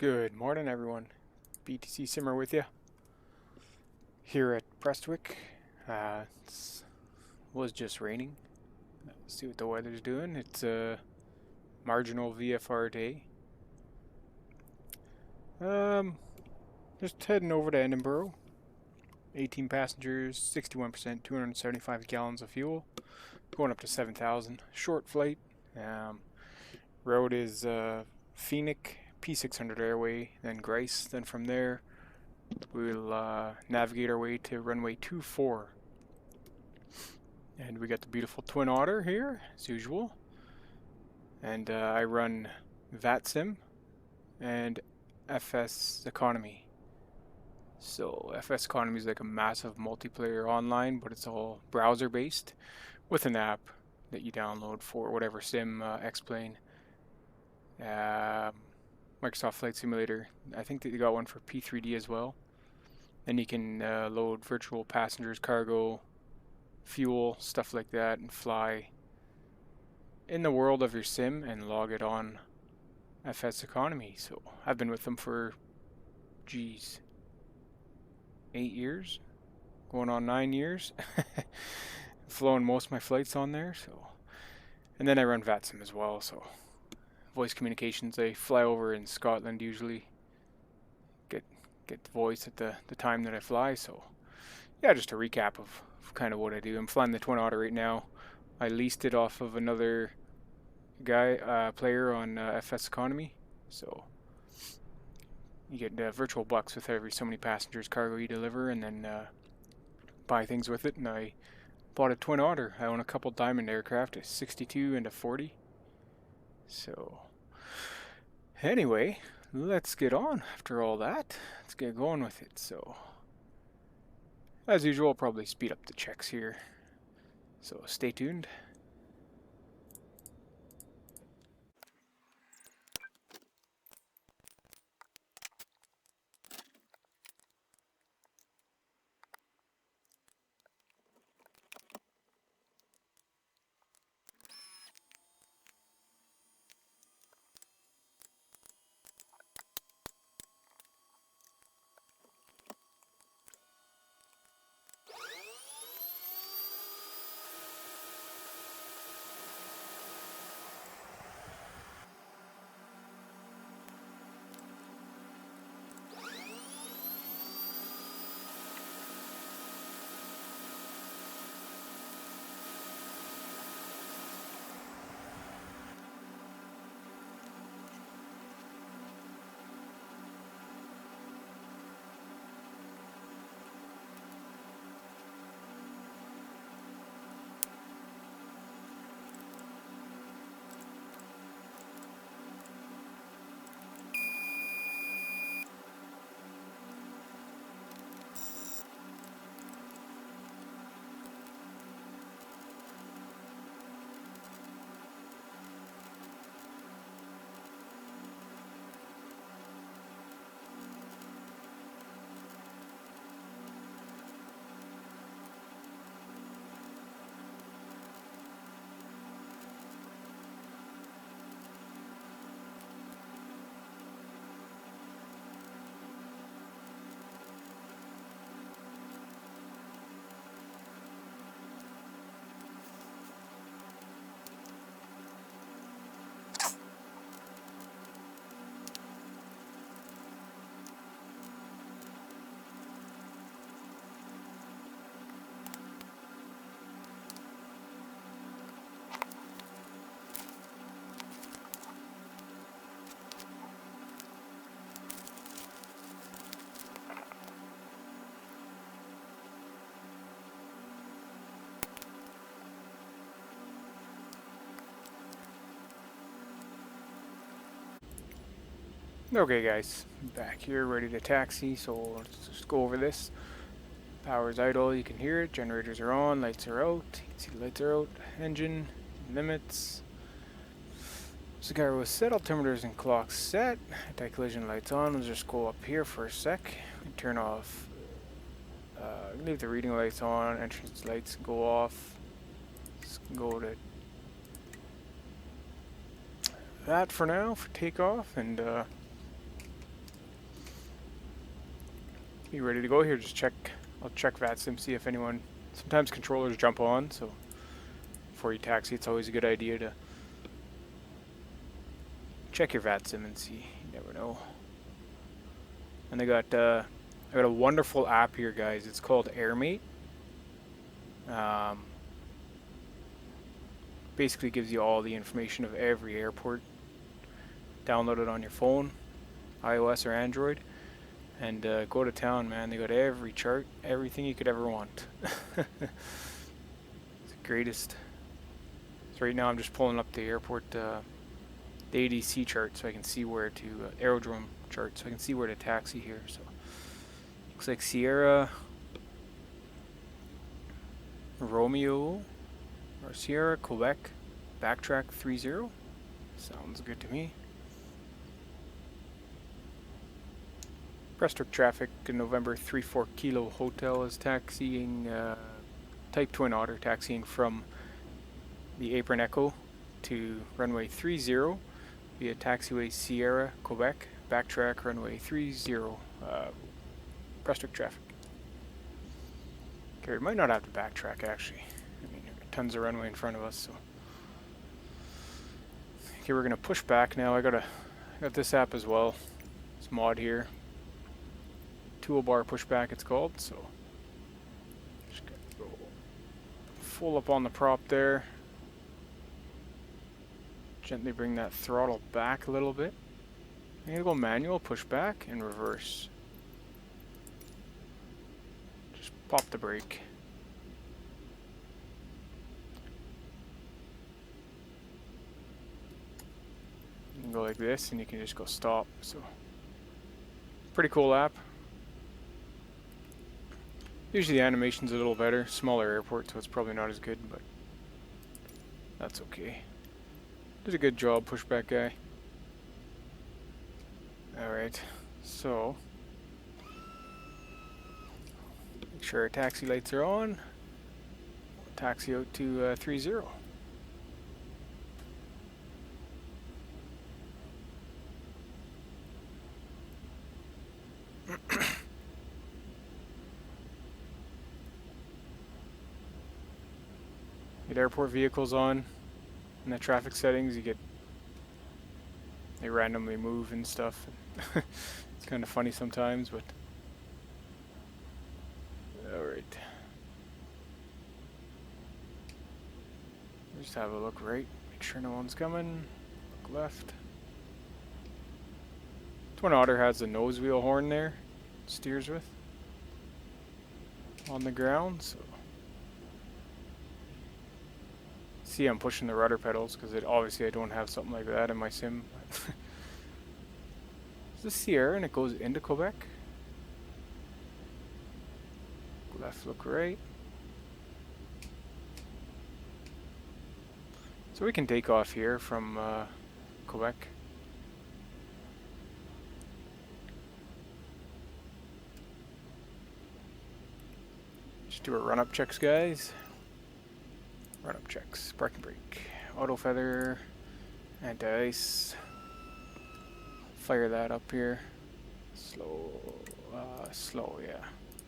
Good morning, everyone. BTC Simmer with you here at Prestwick. It was just raining. Let's see what the weather's doing. It's a marginal VFR day. Just heading over to Edinburgh. 18 passengers, 61%, 275 gallons of fuel, going up to 7,000. Short flight. Route is Phoenix, P600 Airway, then Grice. Then from there, we'll navigate our way to runway 24. And we got the beautiful Twin Otter here, as usual. And I run Vatsim and FSeconomy. So FSeconomy is like a massive multiplayer online, but it's all browser-based with an app that you download for whatever sim, X-Plane, Microsoft Flight Simulator. I think that they got one for P3D as well. And you can load virtual passengers, cargo, fuel, stuff like that, and fly in the world of your sim and log it on FSeconomy. So I've been with them for, 8 years, going on 9 years. Flown most of my flights on there. So, and then I run Vatsim as well. So voice communications. I fly over in Scotland usually. Get the voice at the time that I fly. So yeah, just a recap of kind of what I do. I'm flying the Twin Otter right now. I leased it off of another player on FSeconomy. So you get virtual bucks with every so many passengers, cargo you deliver, and then buy things with it. And I bought a Twin Otter. I own a couple Diamond aircraft, a 62 and a 40. So anyway, let's get on. After all that, let's get going with it. So as usual, I'll probably speed up the checks here. So stay tuned. Okay guys, back here ready to taxi, so let's just go over this. Power's idle, you can hear it, generators are on, lights are out, you can see the lights are out, engine, limits. Cigar was set, altimeters and clocks set, anti-collision lights on. We'll just go up here for a sec, turn off, leave the reading lights on, entrance lights go off. Let's go to that for now, for takeoff, and be ready to go here. Just check. I'll check Vatsim, see if anyone. Sometimes controllers jump on, so before you taxi, it's always a good idea to check your Vatsim and see. You never know. And I got a wonderful app here, guys. It's called AirMate. Basically gives you all the information of every airport. Download it on your phone, iOS or Android, and go to town, man. They got every chart, everything you could ever want. It's the greatest. So right now I'm just pulling up the airport, the ADC chart, so I can see where to aerodrome chart, so I can see where to taxi here. So looks like Sierra Romeo or Sierra Quebec backtrack 30. Sounds good to me. Prestwick traffic in November 34 Kilo Hotel is taxiing, Type Twin Otter taxiing from the Apron Echo to runway 30 via taxiway Sierra Quebec, backtrack runway 30, Prestwick traffic. Okay, we might not have to backtrack actually. I mean, tons of runway in front of us, so. Okay, we're gonna push back now. I got this app as well. This mod here. Toolbar pushback it's called, so just gotta go full up on the prop there. Gently bring that throttle back a little bit. I'm gonna go manual, push back, and reverse. Just pop the brake. You can go like this, and you can just go stop. So, pretty cool app. Usually the animation's a little better. Smaller airport, so it's probably not as good, but that's okay. Did a good job, pushback guy. Alright, so make sure our taxi lights are on. Taxi out to 30. Get airport vehicles on. In the traffic settings, they randomly move and stuff. It's kind of funny sometimes, but alright. Just have a look right, make sure no one's coming. Look left. Twin Otter has a nose wheel horn there, steers with on the ground, so. See, I'm pushing the rudder pedals because obviously I don't have something like that in my sim. Is this Sierra and it goes into Quebec? Left, look right. So we can take off here from Quebec. Just do our run-up checks, guys. Run-up checks, parking brake, auto feather, anti-ice. Fire that up here. Slow, yeah.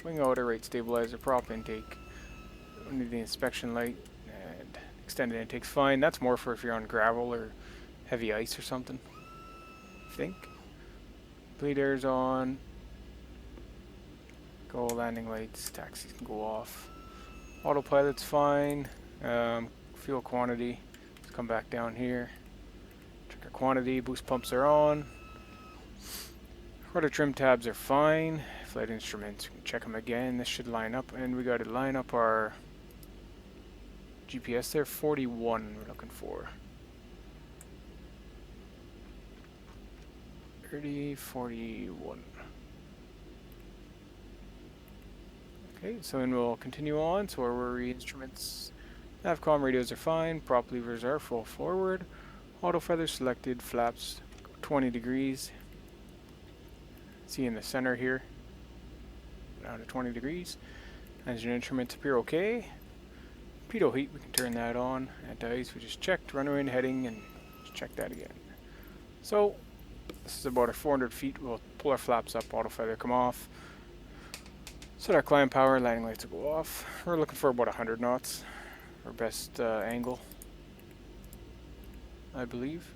Wing outer, rate stabilizer, prop intake. Don't need the inspection light, and extended intake's fine. That's more for if you're on gravel or heavy ice or something, I think. Bleed air's on. Go landing lights, taxis can go off. Autopilot's fine. Fuel quantity, let's come back down here. Check our quantity, boost pumps are on. Rudder trim tabs are fine. Flight instruments, we can check them again. This should line up, and we got to line up our GPS there. 41 we're looking for. 30, 41. Okay, so then we'll continue on. So our worry instruments. Navcom radios are fine, prop levers are full forward, auto feather selected, flaps 20 degrees. See in the center here, down to 20 degrees. Engine instruments appear okay. Pitot heat, we can turn that on. Anti-ice, we just checked. Runway and heading, and just check that again. So, this is about our 400 feet. We'll pull our flaps up, auto feather come off. Set our climb power, landing lights will go off. We're looking for about 100 knots. Our best angle, I believe.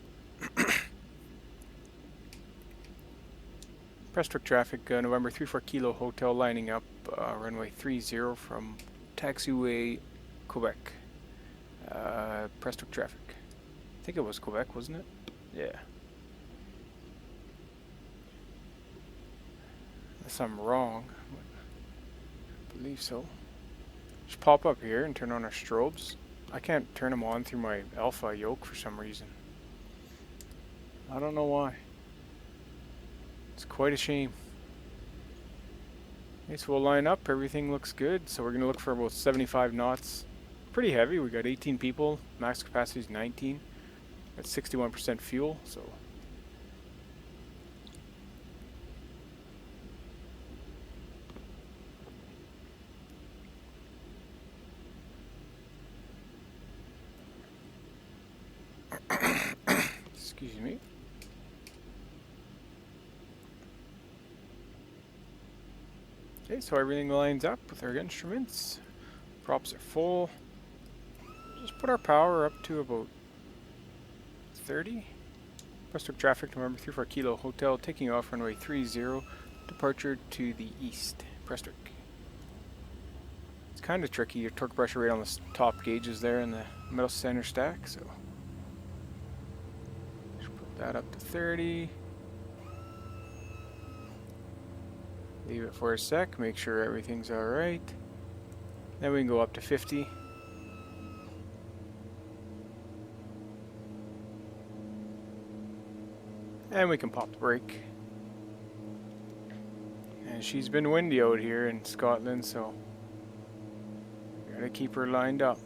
Prestwick traffic, November 34 Kilo Hotel lining up, runway 30 from taxiway Quebec. Prestwick traffic. I think it was Quebec, wasn't it? Yeah. Unless I'm wrong. I believe so. Just pop up here and turn on our strobes. I can't turn them on through my alpha yoke for some reason. I don't know why. It's quite a shame. Okay, so we'll line up. Everything looks good. So we're going to look for about 75 knots. Pretty heavy. We got 18 people. Max capacity is 19. That's 61% fuel. So excuse me. Okay, so everything lines up with our instruments. Props are full. Just put our power up to about 30. Prestwick traffic, November 34 Kilo Hotel, taking off runway 30, departure to the east. Prestwick. It's kind of tricky, your torque pressure rate on the top gauges there in the middle center stack, so just put that up to 30. Leave it for a sec, make sure everything's alright. Then we can go up to 50. And we can pop the brake. And she's been windy out here in Scotland, so gotta keep her lined up.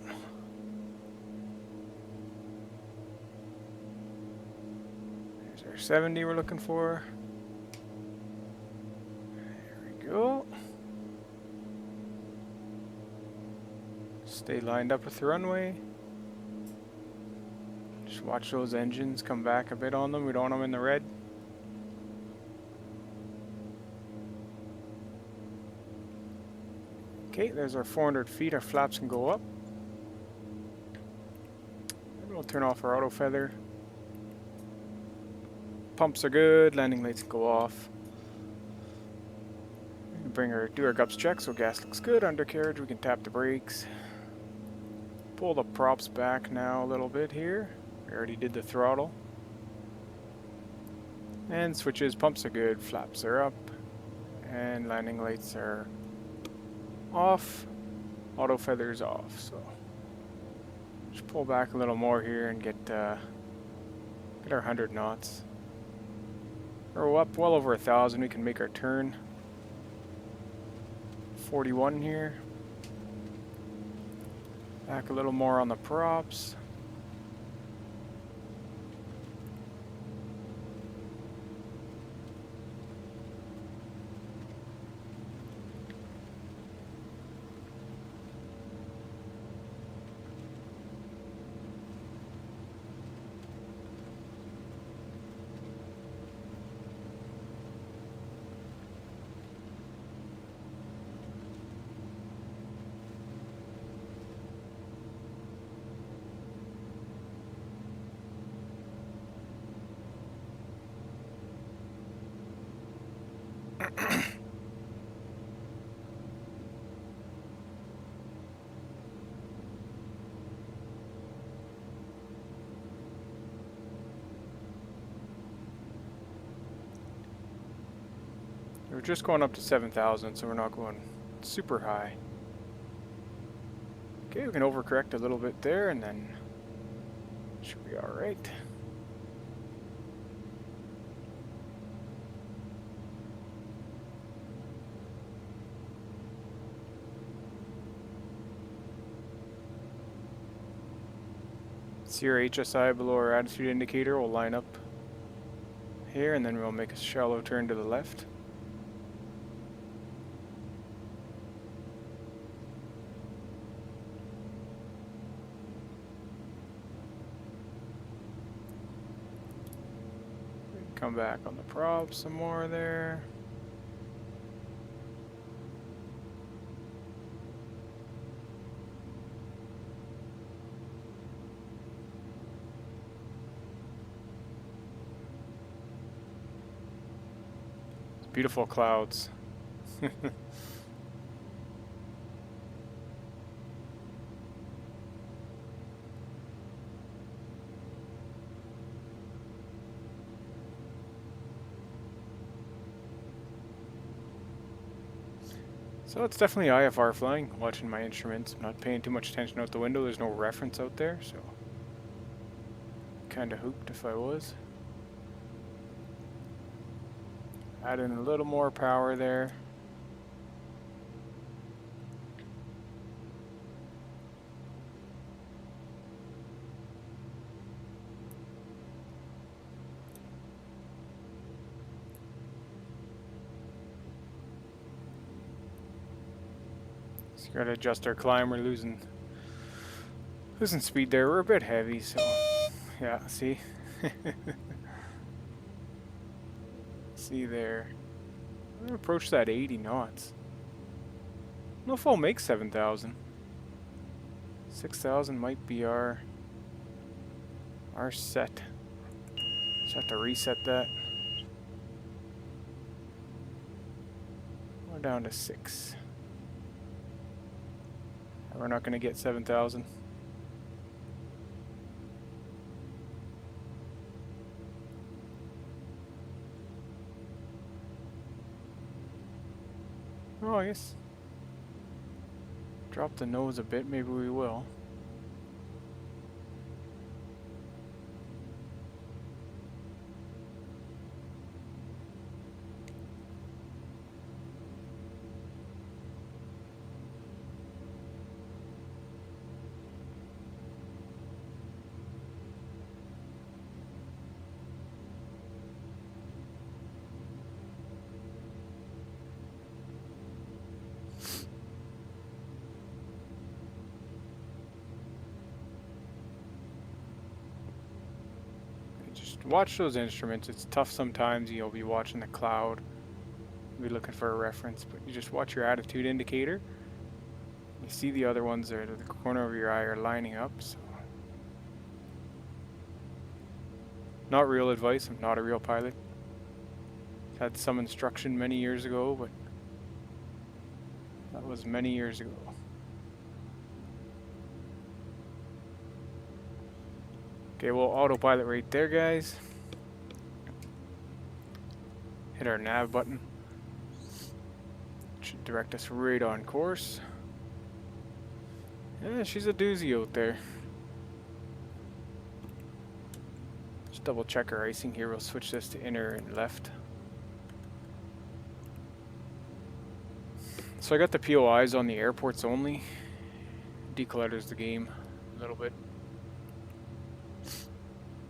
There's our 70 we're looking for. There we go. Stay lined up with the runway. Just watch those engines come back a bit on them. We don't want them in the red. Okay, there's our 400 feet. Our flaps can go up. And we'll turn off our auto feather. Pumps are good. Landing lights can go off. We can do our gups check so gas looks good. Undercarriage, we can tap the brakes. Pull the props back now a little bit here. We already did the throttle. And switches, pumps are good, flaps are up. And landing lights are off. Auto feathers off. So just pull back a little more here and get our 100 knots. We're up well over 1,000. We can make our turn. 41 here. Back a little more on the props. We're just going up to 7,000, so we're not going super high. Okay, we can overcorrect a little bit there, and then should be all right. See our HSI below our attitude indicator. We'll line up here, and then we'll make a shallow turn to the left. Come back on the prop some more there. Beautiful clouds. So it's definitely IFR flying, watching my instruments. I'm not paying too much attention out the window. There's no reference out there, so kind of hooped if I was. Add in a little more power there. Just gotta adjust our climb. We're losing speed there. We're a bit heavy, so yeah. See, see there. I'm gonna approach that 80 knots. I don't know if I'll make 7,000. 6,000 might be our set. Just have to reset that. We're down to 6. We're not gonna get 7,000. Oh, I guess drop the nose a bit, maybe we will. Watch those instruments. It's tough sometimes. You'll be watching the cloud, be looking for a reference, but you just watch your attitude indicator. You see the other ones that are at the corner of your eye are lining up. So, not real advice. I'm not a real pilot. Had some instruction many years ago, but that was many years ago. Okay, we'll autopilot right there, guys. Hit our nav button. Should direct us right on course. Yeah, she's a doozy out there. Just double check our icing here. We'll switch this to inner and left. So I got the POIs on the airports only. Declutters the game a little bit.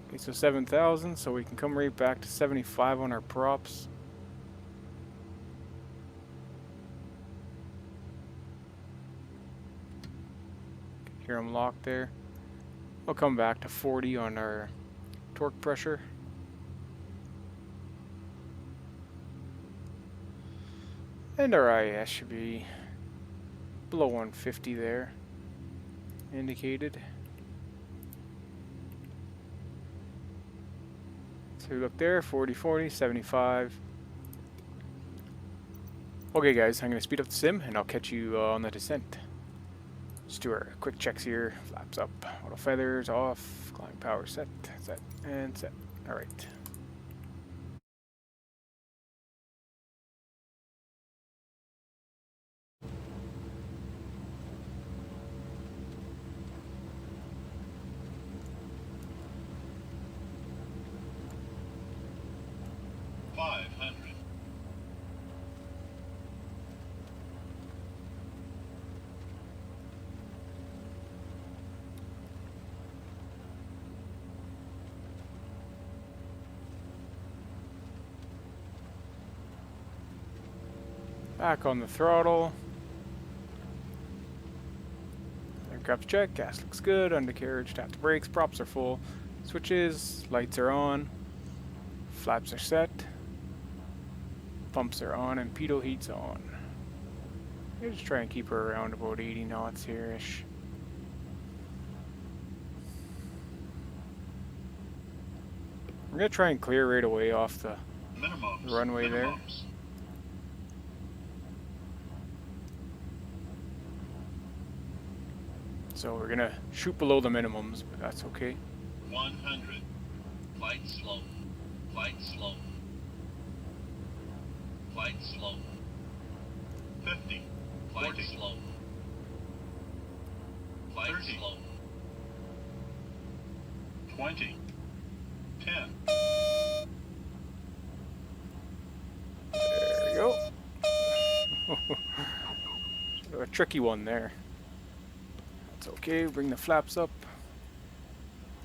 Okay, so 7,000, so we can come right back to 75 on our props. Hear them locked there. We'll come back to 40 on our torque pressure. And our IS should be below 150 there, indicated. So look there, 40, 40, 75. Okay guys, I'm going to speed up the sim and I'll catch you on the descent. Just do our quick checks here. Flaps up, auto feathers off, climb power set, and set. Alright. Back on the throttle. Aircraft check, gas looks good, undercarriage, tap the brakes, props are full. Switches, lights are on, flaps are set, pumps are on, and pitot heat's on. I'll just try and keep her around about 80 knots here-ish. I'm going to try and clear right away off the runway there. So we're gonna shoot below the minimums, but that's okay. 100. Flight slow. Flight slow. Flight slow. 50. Flight 40. Slow. Flight 30. Slow. 20. 10. There we go. A tricky one there. That's okay. Bring the flaps up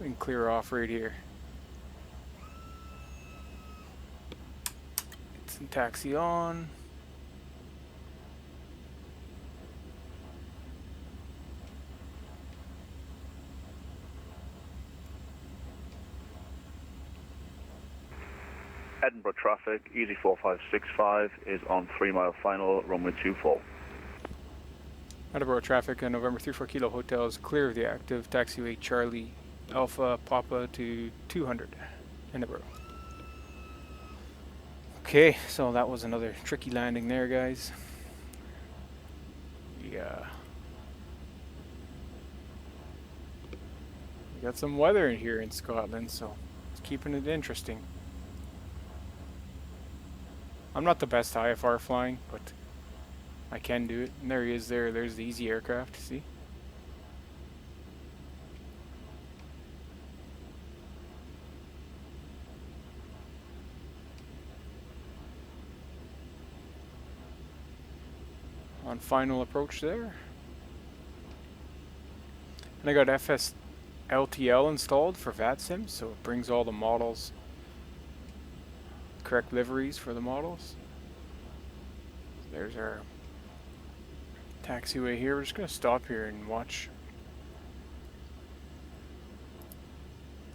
and clear off right here. Get some taxi on. Edinburgh traffic, easy 4565 is on 3 mile final, runway 24. Edinburgh traffic on November 34 Kilo Hotel is clear of the active taxiway Charlie Alpha Papa to 200 Edinburgh. Okay, so that was another tricky landing there, guys. Yeah. We got some weather in here in Scotland, so it's keeping it interesting. I'm not the best IFR flying, but I can do it. And there he is there. There's the easy aircraft, see? On final approach there. And I got FSLTL installed for Vatsim, so it brings all the models, correct liveries for the models. There's our taxiway here. We're just going to stop here and watch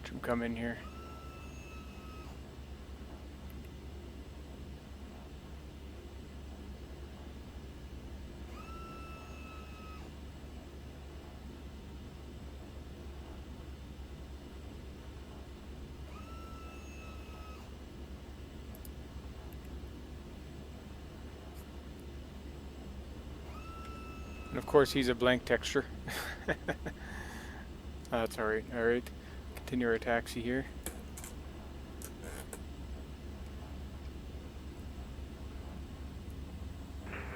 them come in here. And of course he's a blank texture. That's alright, alright. Continue our taxi here.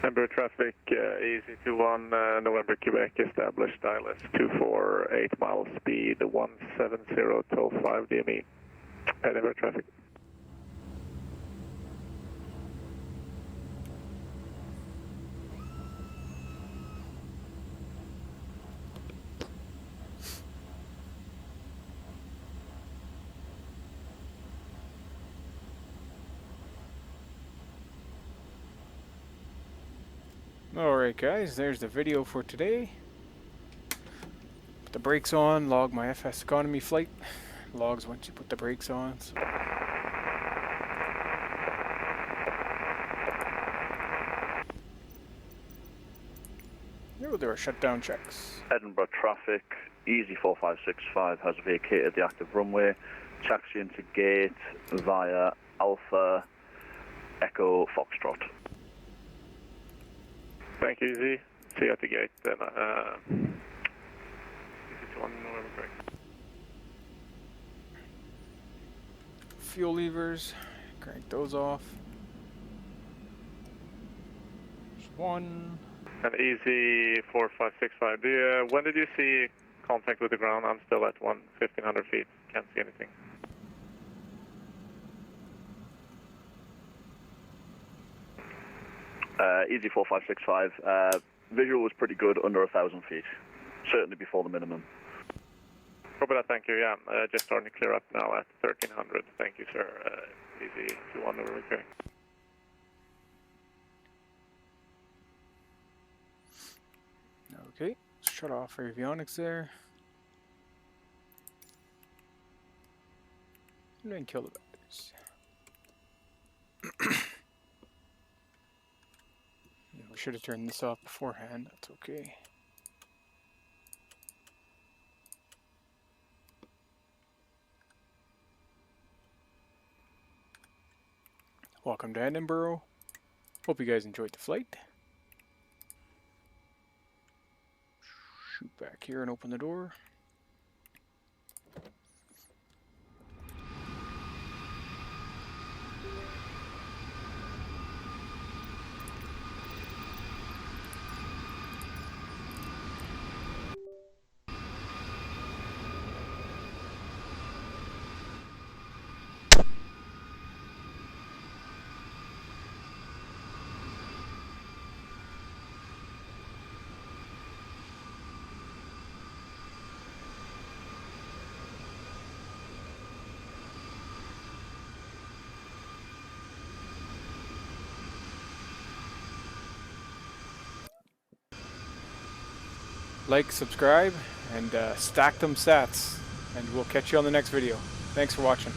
Edinburgh traffic, easy 21 November Quebec, established ILS 248 miles, speed 170 till 5 DME. Edinburgh traffic. Alright guys, there's the video for today. Put the brakes on, log my FSeconomy flight. Logs once you put the brakes on. So. Oh, there are shutdown checks. Edinburgh traffic, easy 4565 has vacated the active runway, taxi into gate via Alpha Echo Foxtrot. Thank you, Easy. See you at the gate then. Easy 21 November Quebec. Fuel levers, crank those off. There's one. And Easy 4565, when did you see contact with the ground? I'm still at 1,500 feet, can't see anything. Easy 4565, visual was pretty good under 1,000 feet, certainly before the minimum. Copy that, thank you, yeah. Just starting to clear up now at 1,300, thank you, sir. Easy 21 November Quebec. Okay, shut off our avionics there. And then kill the batteries. Yeah, we should have turned this off beforehand, that's okay. Welcome to Edinburgh. Hope you guys enjoyed the flight. Shoot back back here and open the door. Like, subscribe, and stack them sats. And we'll catch you on the next video. Thanks for watching.